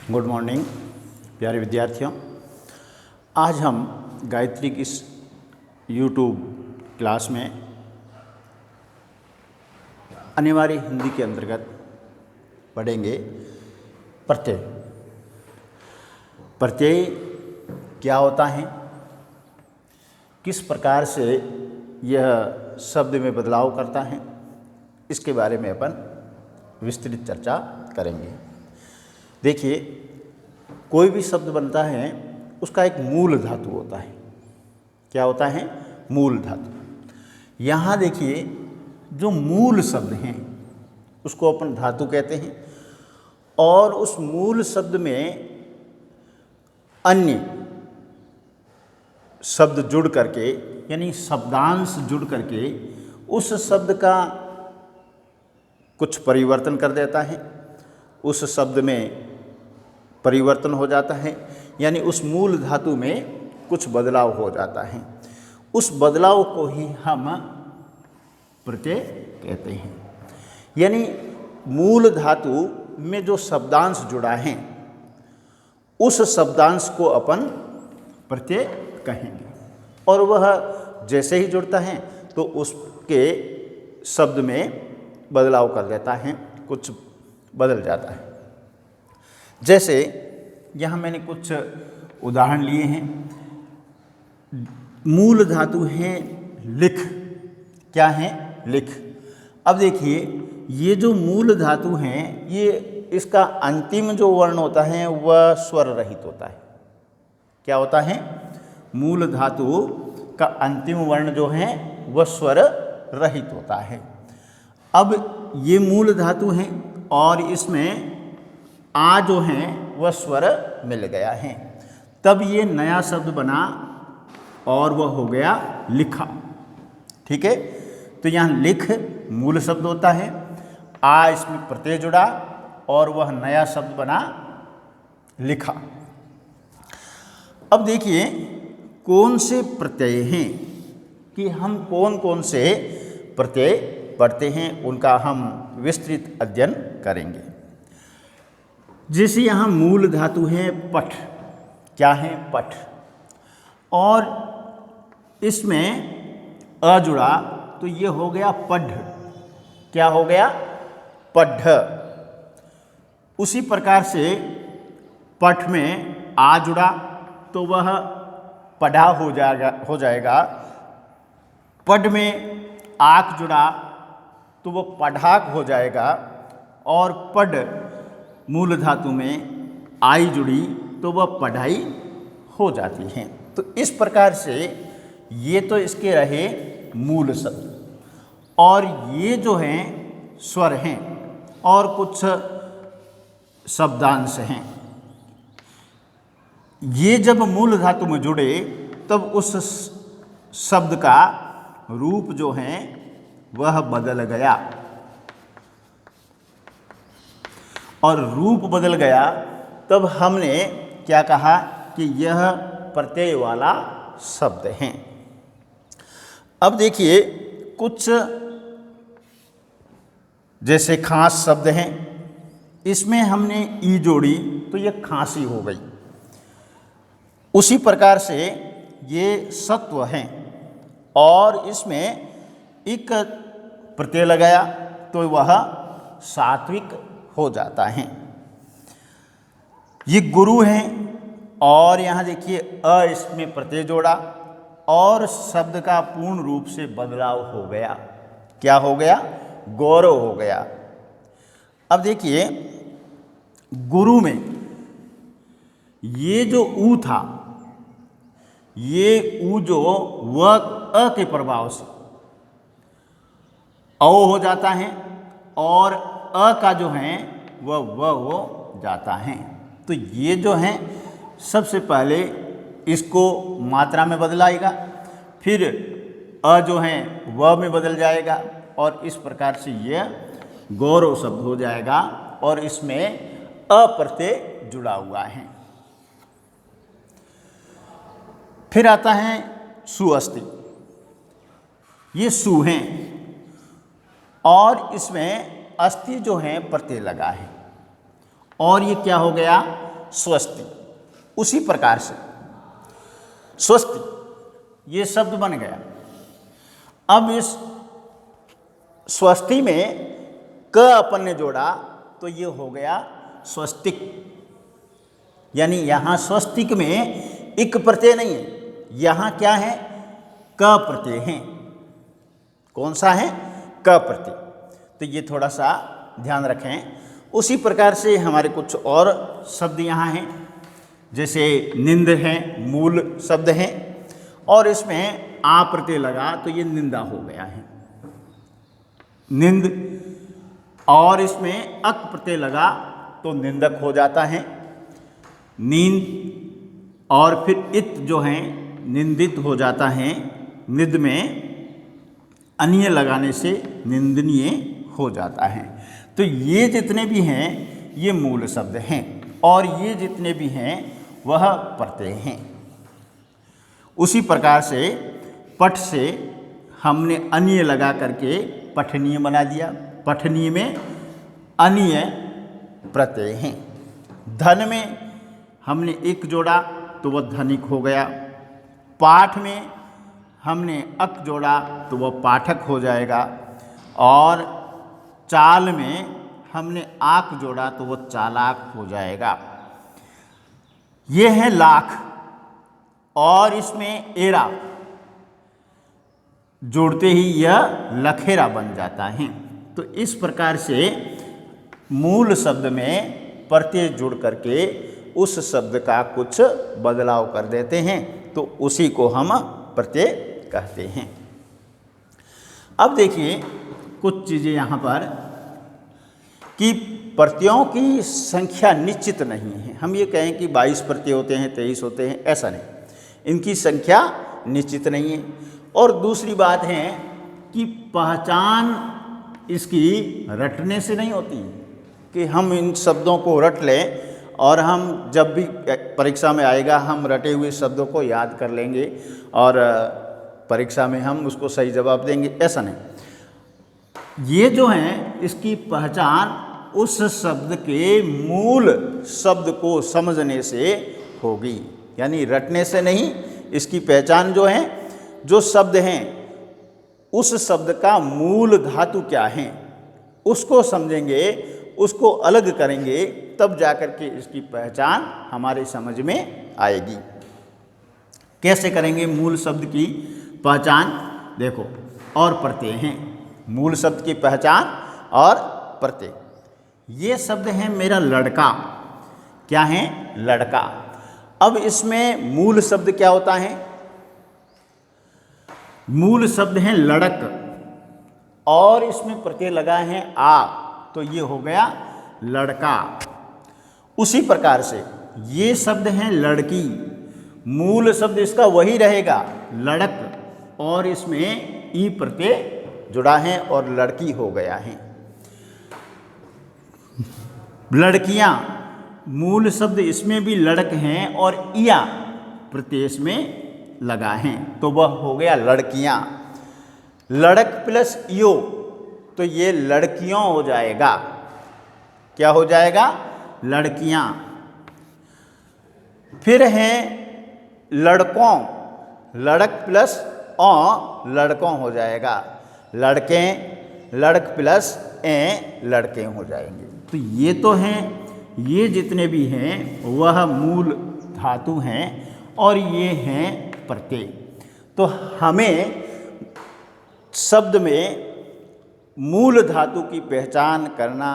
Good morning प्यारे विद्यार्थियों। आज हम गायत्री की इस यूट्यूब क्लास में अनिवार्य हिंदी के अंतर्गत पढ़ेंगे प्रत्यय। प्रत्यय क्या होता है, किस प्रकार से यह शब्द में बदलाव करता है, इसके बारे में अपन विस्तृत चर्चा करेंगे। देखिए, कोई भी शब्द बनता है उसका एक मूल धातु होता है। क्या होता है? मूल धातु। यहाँ देखिए, जो मूल शब्द हैं उसको अपन धातु कहते हैं, और उस मूल शब्द में अन्य शब्द जुड़ करके, यानी शब्दांश जुड़ करके उस शब्द का कुछ परिवर्तन कर देता है, उस शब्द में परिवर्तन हो जाता है, यानी उस मूल धातु में कुछ बदलाव हो जाता है। उस बदलाव को ही हम प्रत्यय कहते हैं। यानी मूल धातु में जो शब्दांश जुड़ा है उस शब्दांश को अपन प्रत्यय कहेंगे, और वह जैसे ही जुड़ता है तो उसके शब्द में बदलाव कर देता है, कुछ बदल जाता है। जैसे यहाँ मैंने कुछ उदाहरण लिए हैं। मूल धातु है लिख। क्या है? लिख। अब देखिए, ये जो मूल धातु हैं, ये इसका अंतिम जो वर्ण होता है वह स्वर रहित होता है। क्या होता है? मूल धातु का अंतिम वर्ण जो है वह स्वर रहित होता है। अब ये मूल धातु हैं और इसमें आ जो है वह स्वर मिल गया है, तब ये नया शब्द बना और वह हो गया लिखा। ठीक है, तो यहाँ लिख मूल शब्द होता है, आ इसमें प्रत्यय जुड़ा और वह नया शब्द बना लिखा। अब देखिए कौन से प्रत्यय हैं कि हम कौन कौन से प्रत्यय पढ़ते हैं, उनका हम विस्तृत अध्ययन करेंगे। जैसे यहाँ मूल धातु है पठ। क्या है? पठ। और इसमें अ जुड़ा तो ये हो गया पढ़। क्या हो गया? पढ़। उसी प्रकार से पठ में आ जुड़ा तो वह पढ़ा हो जाएगा। पढ़ में आक जुड़ा तो वह पढ़ाक हो जाएगा, और पढ़ मूल धातु में आई जुड़ी तो वह पढ़ाई हो जाती है। तो इस प्रकार से ये तो इसके रहे मूल शब्द, और ये जो हैं स्वर हैं और कुछ शब्दांश हैं। ये जब मूल धातु में जुड़े तब उस शब्द का रूप जो है वह बदल गया, और रूप बदल गया तब हमने क्या कहा कि यह प्रत्यय वाला शब्द है। अब देखिए, कुछ जैसे खांस शब्द हैं, इसमें हमने ई जोड़ी तो यह खांसी हो गई। उसी प्रकार से ये सत्व हैं और इसमें एक प्रत्यय लगाया तो वह सात्विक हो जाता है। ये गुरु हैं और यहाँ देखिए अ इसमें प्रत्यय जोड़ा और शब्द का पूर्ण रूप से बदलाव हो गया। क्या हो गया? गौरव हो गया। अब देखिए, गुरु में ये जो ऊ था, ये ऊ जो व अ के प्रभाव से औ हो जाता है, और अ का जो है वह व हो जाता है। तो ये जो है सबसे पहले इसको मात्रा में बदलाएगा, फिर अ जो है व में बदल जाएगा, और इस प्रकार से यह गौरव शब्द हो जाएगा, और इसमें अ प्रत्यय जुड़ा हुआ है। फिर आता है सुअस्ति। ये सु हैं और इसमें अस्थि जो है प्रत्यय लगा है, और ये क्या हो गया? स्वस्ति। उसी प्रकार से स्वस्ति ये शब्द बन गया। अब इस स्वस्ति में क अपन ने जोड़ा तो ये हो गया स्वस्तिक। यानी यहाँ स्वस्तिक में इक प्रत्यय नहीं है, यहाँ क्या है, क प्रत्यय है। कौन सा है, क प्रत्यय। तो ये थोड़ा सा ध्यान रखें। उसी प्रकार से हमारे कुछ और शब्द यहाँ हैं, जैसे निंद है, मूल शब्द है और इसमें आ प्रत्यय लगा तो ये निंदा हो गया है, निंद। और इसमें अक प्रत्यय लगा तो निंदक हो जाता है, नींद। और फिर इत जो है निंदित हो जाता है, निद में अन्य लगाने से निंदनीय हो जाता है। तो ये जितने भी हैं ये मूल शब्द हैं और ये जितने भी हैं वह प्रत्यय हैं। उसी प्रकार से पठ से हमने अन्य लगा करके पठनीय बना दिया। पठनीय में अन्य प्रत्यय हैं। धन में हमने एक जोड़ा तो वह धनिक हो गया। पाठ में हमने अक जोड़ा तो वह पाठक हो जाएगा। और चाल में हमने आक जोड़ा तो वह चालाक हो जाएगा। ये है लाख। और इसमें एरा जोड़ते ही यह लखेरा बन जाता है। तो इस प्रकार से मूल शब्द में प्रत्यय जुड़ करके उस शब्द का कुछ बदलाव कर देते हैं, तो उसी को हम प्रत्यय कहते हैं। अब देखिए कुछ चीज़ें यहाँ पर कि प्रत्ययों की संख्या निश्चित नहीं है। हम ये कहें कि 22 प्रत्यय होते हैं, 23 होते हैं, ऐसा नहीं, इनकी संख्या निश्चित नहीं है। और दूसरी बात है कि पहचान इसकी रटने से नहीं होती कि हम इन शब्दों को रट लें और हम जब भी परीक्षा में आएगा हम रटे हुए शब्दों को याद कर लेंगे और परीक्षा में हम उसको सही जवाब देंगे, ऐसा नहीं। ये जो है इसकी पहचान उस शब्द के मूल शब्द को समझने से होगी, यानी रटने से नहीं। इसकी पहचान जो है, जो शब्द हैं उस शब्द का मूल धातु क्या है उसको समझेंगे, उसको अलग करेंगे, तब जाकर के इसकी पहचान हमारे समझ में आएगी। कैसे करेंगे मूल शब्द की पहचान? देखो, और प्रत्यय हैं मूल शब्द की पहचान और प्रत्यय। ये शब्द है मेरा लड़का। क्या है? लड़का। अब इसमें मूल शब्द क्या होता है? मूल शब्द है लड़क और इसमें प्रत्यय लगा है आ, तो ये हो गया लड़का। उसी प्रकार से ये शब्द है लड़की। मूल शब्द इसका वही रहेगा लड़क और इसमें ई प्रत्यय जुड़ा है और लड़की हो गया है। लड़कियां, मूल शब्द इसमें भी लड़क हैं और इया प्रत्यय इसमें लगा है, तो वह हो गया लड़कियां। लड़क प्लस यो तो ये लड़कियों हो जाएगा। क्या हो जाएगा? लड़कियां। फिर है लड़कों, लड़क प्लस औ लड़कों हो जाएगा। लड़के, लड़क प्लस ए लड़के हो जाएंगे। तो ये तो हैं, ये जितने भी हैं वह मूल धातु हैं और ये हैं प्रत्यय। तो हमें शब्द में मूल धातु की पहचान करना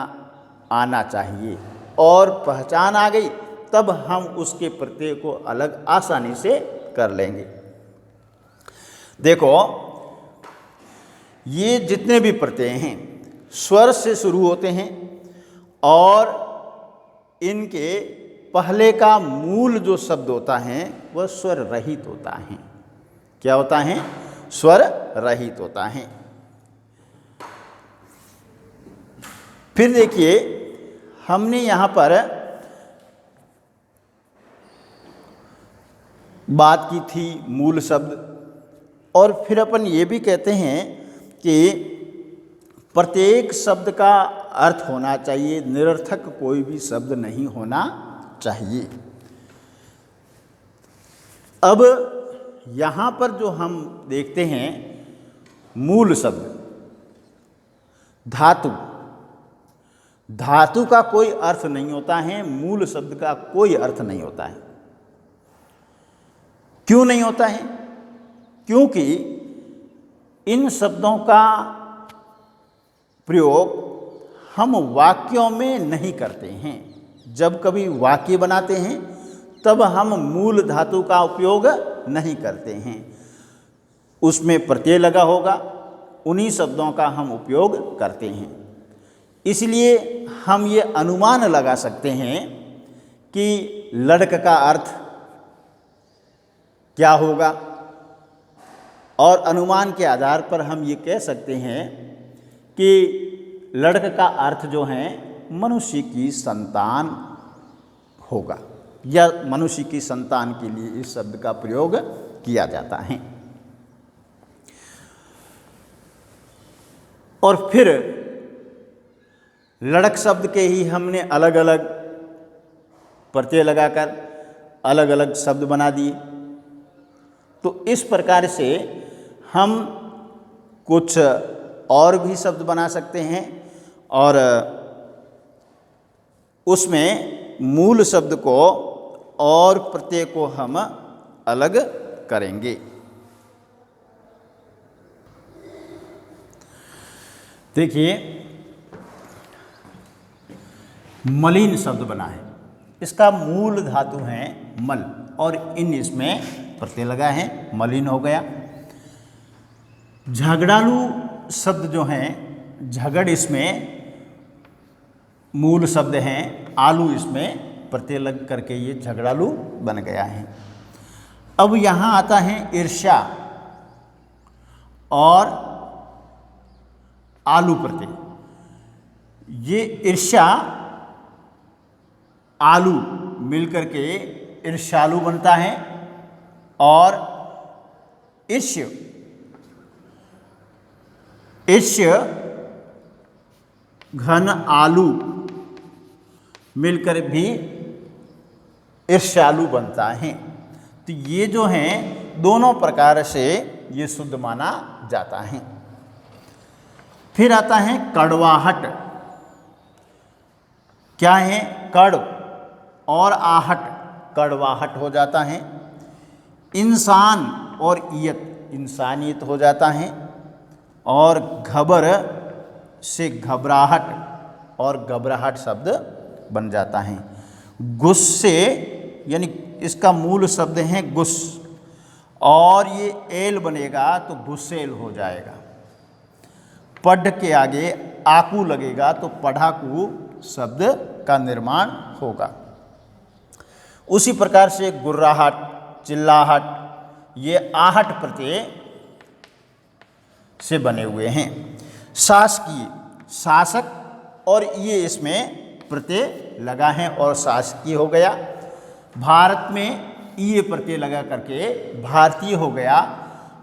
आना चाहिए और पहचान आ गई तब हम उसके प्रत्यय को अलग आसानी से कर लेंगे। देखो, ये जितने भी प्रत्यय हैं स्वर से शुरू होते हैं और इनके पहले का मूल जो शब्द होता है वह स्वर रहित होता है। क्या होता है? स्वर रहित होता है। फिर देखिए, हमने यहाँ पर बात की थी मूल शब्द, और फिर अपन ये भी कहते हैं कि प्रत्येक शब्द का अर्थ होना चाहिए, निरर्थक कोई भी शब्द नहीं होना चाहिए। अब यहाँ पर जो हम देखते हैं मूल शब्द धातु, धातु का कोई अर्थ नहीं होता है, मूल शब्द का कोई अर्थ नहीं होता है। क्यों नहीं होता है? क्योंकि इन शब्दों का प्रयोग हम वाक्यों में नहीं करते हैं। जब कभी वाक्य बनाते हैं तब हम मूल धातु का उपयोग नहीं करते हैं, उसमें प्रत्यय लगा होगा, उन्हीं शब्दों का हम उपयोग करते हैं। इसलिए हम ये अनुमान लगा सकते हैं कि लड़क का अर्थ क्या होगा, और अनुमान के आधार पर हम ये कह सकते हैं कि लड़क का अर्थ जो है मनुष्य की संतान होगा, या मनुष्य की संतान के लिए इस शब्द का प्रयोग किया जाता है। और फिर लड़क शब्द के ही हमने अलग अलग प्रत्यय लगाकर अलग अलग शब्द बना दिए। तो इस प्रकार से हम कुछ और भी शब्द बना सकते हैं और उसमें मूल शब्द को और प्रत्यय को हम अलग करेंगे। देखिए, मलिन शब्द बना है, इसका मूल धातु है मल और इन इसमें प्रत्यय लगा है, मलिन हो गया। झगड़ालू शब्द जो हैं, झगड़ इसमें मूल शब्द हैं, आलू इसमें प्रत्यय लग करके ये झगड़ालू बन गया है। अब यहाँ आता है ईर्ष्या और आलू प्रत्यय। ये ईर्ष्या आलू मिलकर के ईर्ष्यालु बनता है और ईर्ष्य घन आलू मिलकर भी ईर्ष्यालु बनता है। तो ये जो हैं दोनों प्रकार से ये शुद्ध माना जाता है। फिर आता है कड़वाहट। क्या है? कड़ और आहट, कड़वाहट हो जाता है। इंसान और ईयत, इंसानियत हो जाता है। और घबर से घबराहट और घबराहट शब्द बन जाता है। गुस्से यानी इसका मूल शब्द है गुस और ये एल बनेगा तो गुस्सेल हो जाएगा। पढ़ के आगे आकू लगेगा तो पढ़ाकू शब्द का निर्माण होगा। उसी प्रकार से गुर्राहट, चिल्लाहट, ये आहट प्रत्यय से बने हुए हैं। शासकीय, शासक और ये इसमें प्रत्यय लगा है और शासकीय हो गया। भारत में ये प्रत्यय लगा करके भारतीय हो गया।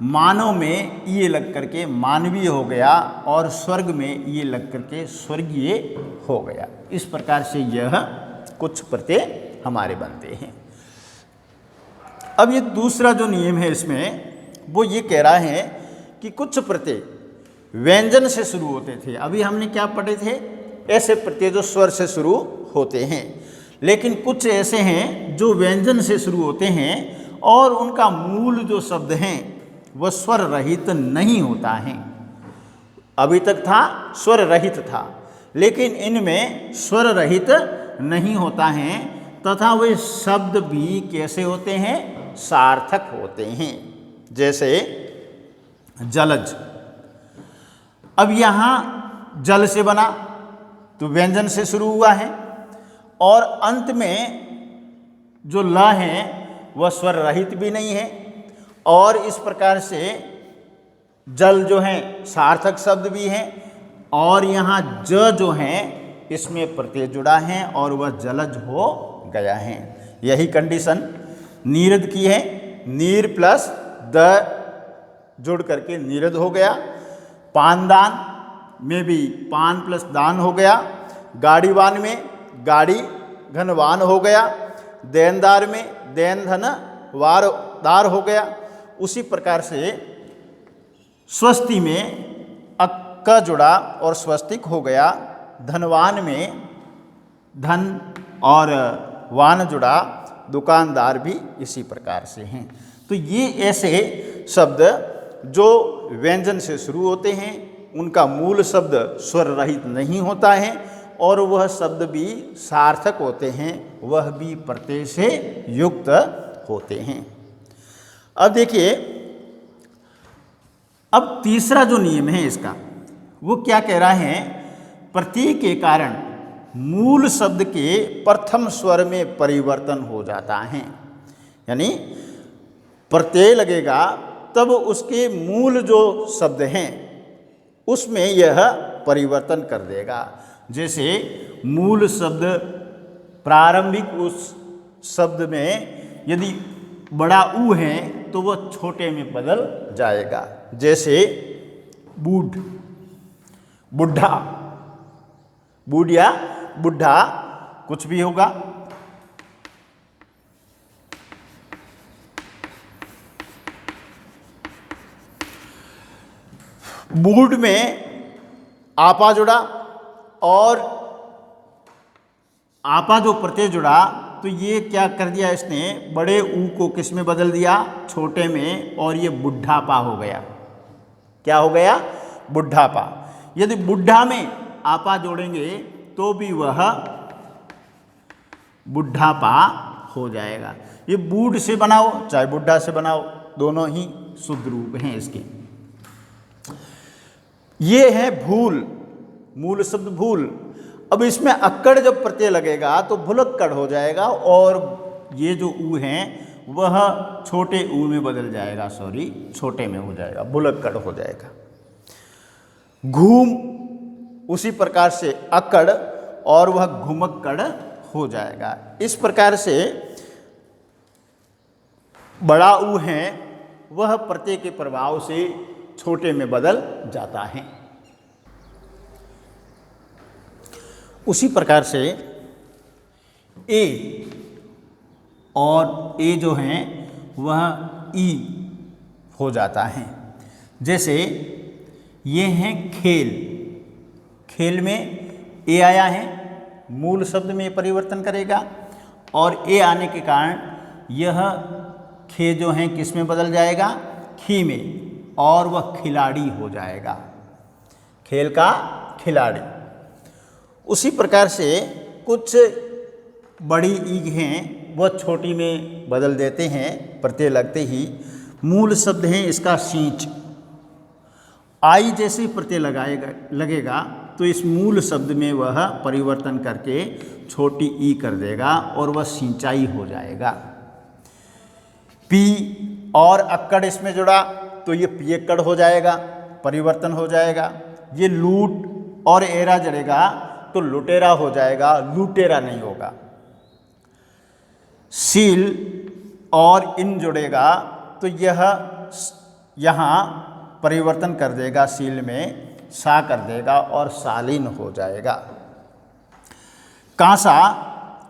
मानव में ये लग करके मानवीय हो गया और स्वर्ग में ये लग करके स्वर्गीय हो गया। इस प्रकार से यह कुछ प्रत्यय हमारे बनते हैं। अब ये दूसरा जो नियम है इसमें वो ये कह रहा है कि कुछ प्रत्यय व्यंजन से शुरू होते थे। अभी हमने क्या पढ़े थे? ऐसे प्रत्यय जो स्वर से शुरू होते हैं, लेकिन कुछ ऐसे हैं जो व्यंजन से शुरू होते हैं और उनका मूल जो शब्द हैं वह स्वर रहित नहीं होता है। अभी तक था स्वर रहित था, लेकिन इनमें स्वर रहित नहीं होता है तथा वे शब्द भी कैसे होते हैं? सार्थक होते हैं। जैसे जलज, अब यहाँ जल से बना तो व्यंजन से शुरू हुआ है और अंत में जो ल है वह स्वर रहित भी नहीं है और इस प्रकार से जल जो है सार्थक शब्द भी है और यहाँ ज जो है इसमें प्रत्यय जुड़ा है और वह जलज हो गया है। यही कंडीशन नीरद की है। नीर प्लस द जुड़ करके नीरद हो गया। पानदान में भी पान प्लस दान हो गया। गाड़ीवान में गाड़ी घनवान हो गया। देनदार में देन धन वार दार हो गया। उसी प्रकार से स्वस्ति में अक्का जुड़ा और स्वस्तिक हो गया। धनवान में धन और वान जुड़ा, दुकानदार भी इसी प्रकार से हैं। तो ये ऐसे शब्द जो व्यंजन से शुरू होते हैं, उनका मूल शब्द स्वर रहित नहीं होता है और वह शब्द भी सार्थक होते हैं, वह भी प्रत्यय से युक्त होते हैं। अब देखिए, अब तीसरा जो नियम है इसका, वो क्या कह रहा है, प्रत्यय के कारण मूल शब्द के प्रथम स्वर में परिवर्तन हो जाता है। यानी प्रत्यय लगेगा तब उसके मूल जो शब्द हैं उसमें यह परिवर्तन कर देगा। जैसे मूल शब्द प्रारंभिक उस शब्द में यदि बड़ा ऊ है तो वह छोटे में बदल जाएगा। जैसे बूढ़, बुढ़ा, बूढ़ या बुढ़ा कुछ भी होगा। बूढ़ में आपा जुड़ा और आपा जो प्रत्यय जुड़ा तो ये क्या कर दिया इसने, बड़े ऊ को किस में बदल दिया, छोटे में, और ये बुढ़ापा हो गया। क्या हो गया, बुढ़ापा। यदि बुढ़ा में आपा जोड़ेंगे तो भी वह बुढ़ापा हो जाएगा। ये बूढ़ से बनाओ चाहे बुढ़ा से बनाओ, दोनों ही शुद्ध रूप हैं इसके। ये है भूल, मूल शब्द भूल। अब इसमें अक्कड़ जब प्रत्यय लगेगा तो भुलक्कड़ हो जाएगा और ये जो ऊ हैं वह छोटे ऊ में बदल जाएगा, छोटे में हो जाएगा, भुलक्कड़ हो जाएगा। घूम उसी प्रकार से अक्कड़ और वह घुमक्कड़ हो जाएगा। इस प्रकार से बड़ा ऊ है वह प्रत्यय के प्रभाव से छोटे में बदल जाता है। उसी प्रकार से ए और ए जो हैं वह ई हो जाता है। जैसे ये हैं खेल, खेल में ए आया है, मूल शब्द में परिवर्तन करेगा और ए आने के कारण यह खे जो हैं किस में बदल जाएगा, खी में, और वह खिलाड़ी हो जाएगा, खेल का खिलाड़ी। उसी प्रकार से कुछ बड़ी ईग हैं वह छोटी में बदल देते हैं प्रत्यय लगते ही। मूल शब्द हैं इसका सींच, आई जैसे प्रत्यय लगेगा तो इस मूल शब्द में वह परिवर्तन करके छोटी ई कर देगा और वह सिंचाई हो जाएगा। पी और अक्कड़ इसमें जुड़ा तो ये पियक्कड़ हो जाएगा, परिवर्तन हो जाएगा। ये लूट और एरा जड़ेगा तो लुटेरा हो जाएगा, लूटेरा नहीं होगा। सील और इन जुड़ेगा तो यह यहाँ परिवर्तन कर देगा, सील में सा कर देगा और शालीन हो जाएगा। कांसा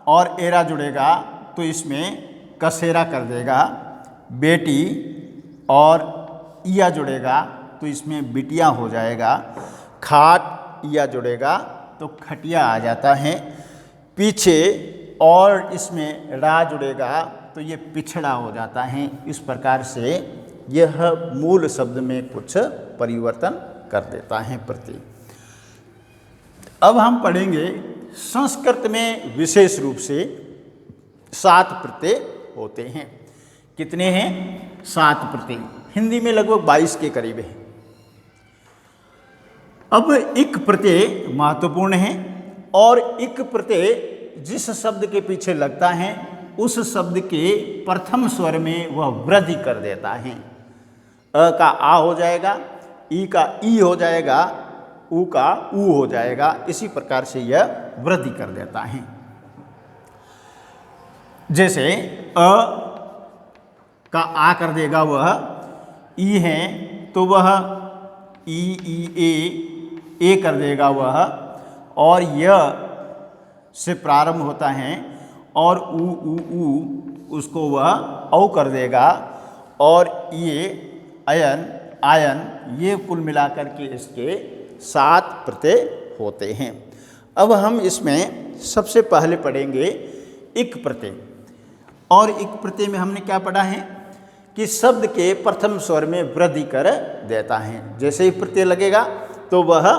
और एरा जुड़ेगा तो इसमें कसेरा कर देगा। बेटी और इया जुड़ेगा तो इसमें बिटिया हो जाएगा। खाट इया जुड़ेगा तो खटिया आ जाता है। पीछे और इसमें रा जुड़ेगा तो ये पिछड़ा हो जाता है। इस प्रकार से यह मूल शब्द में कुछ परिवर्तन कर देता है प्रत्यय। अब हम पढ़ेंगे संस्कृत में विशेष रूप से 7 प्रत्यय होते हैं। कितने हैं? 7 प्रत्यय। हिंदी में लगभग 22 के करीब है। अब इक प्रत्यय महत्वपूर्ण है और इक प्रत्यय जिस शब्द के पीछे लगता है उस शब्द के प्रथम स्वर में वह वृद्धि कर देता है। अ का आ हो जाएगा, ई का ई हो जाएगा, ऊ का ऊ हो जाएगा। इसी प्रकार से यह वृद्धि कर देता है। जैसे अ का आ कर देगा वह ई है तो वह ई ए कर देगा वह, और य से प्रारंभ होता है और ऊ उसको वह औ कर देगा, और ये अयन आयन ये कुल मिलाकर के इसके 7 प्रत्यय होते हैं। अब हम इसमें सबसे पहले पढ़ेंगे इक प्रत्यय। और इक प्रत्यय में हमने क्या पढ़ा है कि शब्द के प्रथम स्वर में वृद्धि कर देता है। जैसे ही प्रत्यय लगेगा तो वह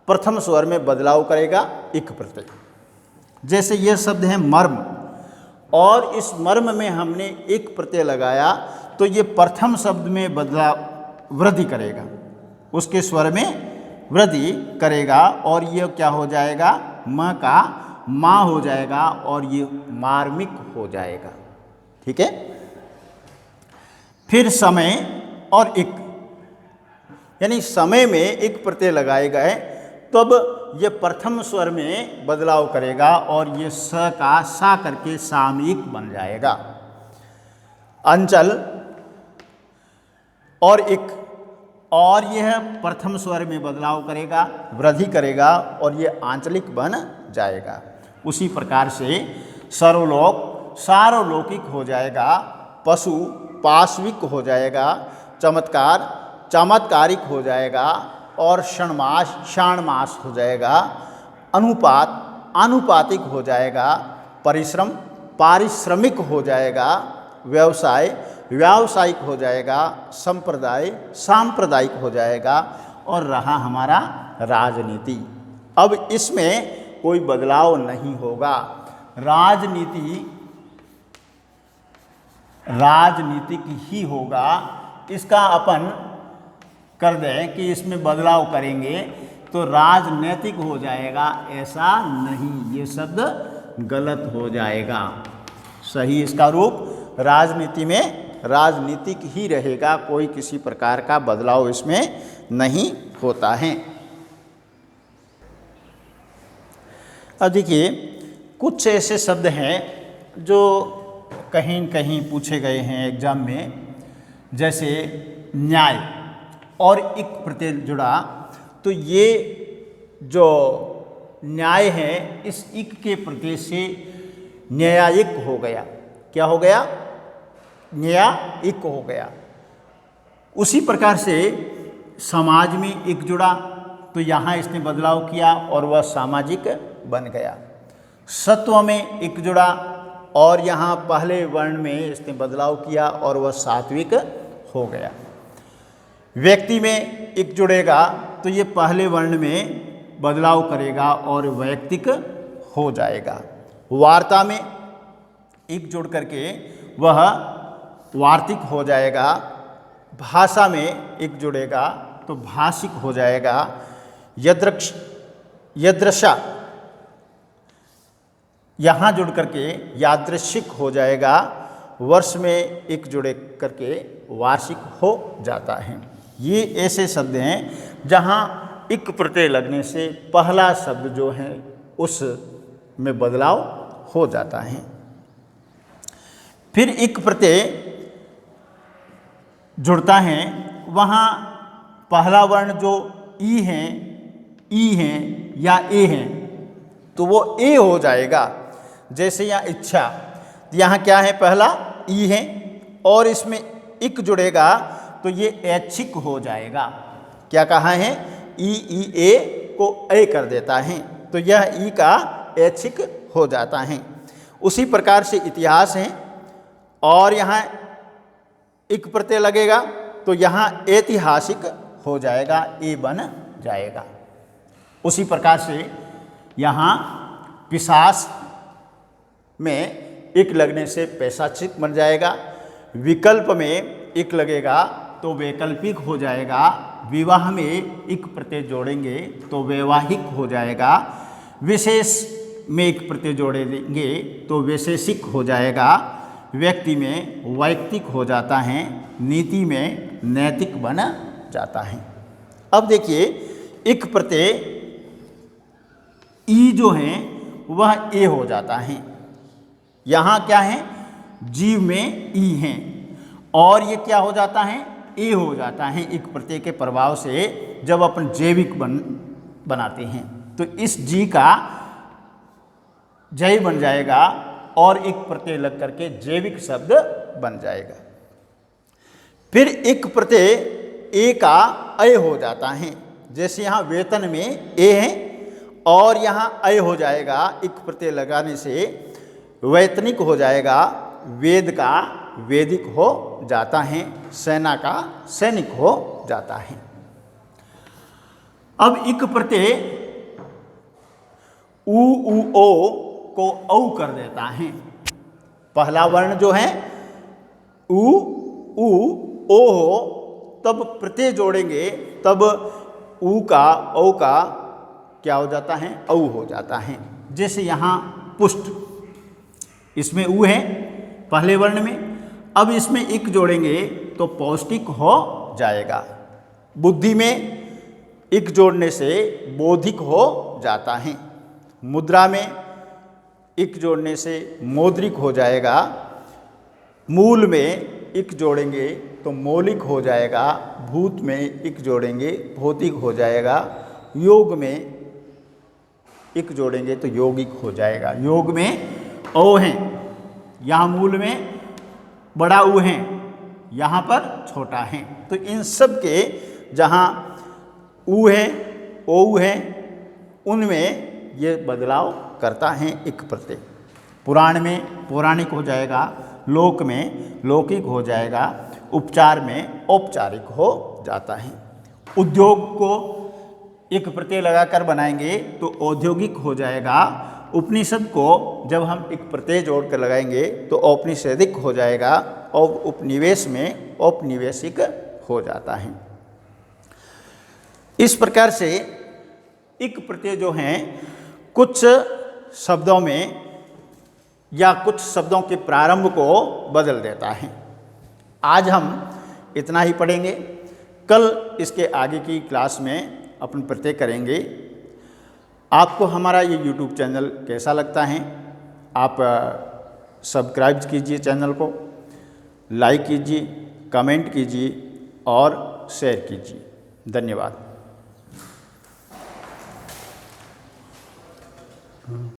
प्रथम स्वर में बदलाव करेगा, इक प्रत्यय। जैसे यह शब्द है मर्म, और इस मर्म में हमने एक प्रत्यय लगाया तो ये प्रथम शब्द में वृद्धि करेगा, उसके स्वर में वृद्धि करेगा, और ये क्या हो जाएगा, म का माँ हो जाएगा, और ये मार्मिक हो जाएगा। ठीक है। फिर समय और इक, यानी समय में एक प्रत्यय लगाए गए तब ये प्रथम स्वर में बदलाव करेगा, और ये स का सा करके सामयिक बन जाएगा। अंचल और इक, और यह प्रथम स्वर में बदलाव करेगा, वृद्धि करेगा, और ये आंचलिक बन जाएगा। उसी प्रकार से सर्वलोक सार्वलौकिक हो जाएगा, पशु पाश्विक हो जाएगा, चमत्कार चमत्कारिक हो जाएगा, और षण्मास षाण्मास हो जाएगा, अनुपात आनुपातिक हो जाएगा, परिश्रम पारिश्रमिक हो जाएगा, व्यवसाय व्यावसायिक हो जाएगा, संप्रदाय सांप्रदायिक हो जाएगा, और रहा हमारा राजनीति। अब इसमें कोई बदलाव नहीं होगा। राजनीतिक ही होगा। इसका अपन कर दें कि इसमें बदलाव करेंगे तो राजनैतिक हो जाएगा, ऐसा नहीं, ये शब्द गलत हो जाएगा। सही इसका रूप राजनीति में राजनीतिक ही रहेगा, कोई किसी प्रकार का बदलाव इसमें नहीं होता है। अब देखिए, कुछ ऐसे शब्द हैं जो कहीं न कहीं पूछे गए हैं एग्जाम में, जैसे न्याय और इक प्रत्यय जुड़ा, तो ये जो न्याय है इस इक के प्रत्यय से न्यायिक हो गया। क्या हो गया? न्यायिक हो गया। उसी प्रकार से समाज में इक जुड़ा तो यहाँ इसने बदलाव किया और वह सामाजिक बन गया। सत्व में इक जुड़ा और यहाँ पहले वर्ण में इसने बदलाव किया और वह सात्विक हो गया। व्यक्ति में इक जुड़ेगा तो ये पहले वर्ण में बदलाव करेगा और वैयक्तिक हो जाएगा। वार्ता में इक जुड़ करके वह वार्तिक हो जाएगा। भाषा में इक जुड़ेगा तो भाषिक हो जाएगा। यदृशा यहाँ जुड़ करके यादृशिक हो जाएगा। वर्ष में एक जुड़े करके वार्षिक हो जाता है। ये ऐसे शब्द हैं जहाँ इक प्रत्यय लगने से पहला शब्द जो है उस में बदलाव हो जाता है। फिर इक प्रत्यय जुड़ता है, वहाँ पहला वर्ण जो ई है या ए है तो वो ए हो जाएगा। जैसे यहाँ इच्छा, यहाँ क्या है? पहला ई है और इसमें इक जुड़ेगा तो ये ऐच्छिक हो जाएगा। क्या कहा है? ई ए को ए कर देता है तो यह ई का ऐच्छिक हो जाता है। उसी प्रकार से इतिहास है और यहाँ इक प्रत्यय लगेगा तो यहाँ ऐतिहासिक हो जाएगा, ए बन जाएगा। उसी प्रकार से यहाँ पिशाच में इक लगने से पैशाचिक बन जाएगा। विकल्प में इक लगेगा तो वैकल्पिक हो जाएगा। विवाह में इक प्रत्यय जोड़ेंगे तो वैवाहिक हो जाएगा। विशेष में इक प्रत्यय जोड़ेंगे तो वैशेषिक हो जाएगा। व्यक्ति में वैयक्तिक हो जाता है। नीति में नैतिक बन जाता है। अब देखिए, इक प्रत्यय ई जो है वह ए हो जाता है। यहाँ क्या है? जीव में ई है और ये क्या हो जाता है? ए हो जाता है। इक प्रत्यय के प्रभाव से जब अपन जैविक बनाते हैं तो इस जी का जय बन जाएगा और एक प्रत्यय लग करके जैविक शब्द बन जाएगा। फिर एक प्रत्यय ए का अय हो जाता है, जैसे यहाँ वेतन में ए है और यहाँ अय हो जाएगा, एक प्रत्यय लगाने से वैतनिक हो जाएगा, वेद का वैदिक हो जाता है, सेना का सैनिक हो जाता है। अब एक प्रत्यय उ ओ को औ कर देता है। पहला वर्ण जो है उ ओ हो, तब प्रत्यय जोड़ेंगे तब उ का औ का क्या हो जाता है, औ हो जाता है। जैसे यहाँ पुष्ट, इसमें उ है पहले वर्ण में, अब इसमें इक जोड़ेंगे तो पौष्टिक हो जाएगा। बुद्धि में इक जोड़ने से बौद्धिक हो जाता है। मुद्रा में इक जोड़ने से मौद्रिक हो जाएगा। मूल में इक जोड़ेंगे तो मौलिक हो जाएगा। भूत में इक जोड़ेंगे भौतिक हो जाएगा। योग में इक जोड़ेंगे तो यौगिक हो जाएगा। योग में ओ है, यहाँ मूल में बड़ा उ है, यहाँ पर छोटा है, तो इन सब के जहाँ उ है ओ है उनमें ये बदलाव करता है एक प्रत्यय। पुराण में पौराणिक हो जाएगा, लोक में लौकिक हो जाएगा, उपचार में औपचारिक हो जाता है। उद्योग को एक प्रत्यय लगाकर बनाएंगे तो औद्योगिक हो जाएगा। उपनिषद को जब हम एक प्रत्यय जोड़ कर लगाएंगे तो औपनिषदिक हो जाएगा और उपनिवेश में औपनिवेशिक हो जाता है। इस प्रकार से इक प्रत्यय जो हैं कुछ शब्दों में या कुछ शब्दों के प्रारंभ को बदल देता है। आज हम इतना ही पढ़ेंगे, कल इसके आगे की क्लास में अपन प्रत्यय करेंगे। आपको हमारा ये YouTube चैनल कैसा लगता है, आप सब्सक्राइब कीजिए, चैनल को लाइक कीजिए, कमेंट कीजिए और शेयर कीजिए। धन्यवाद।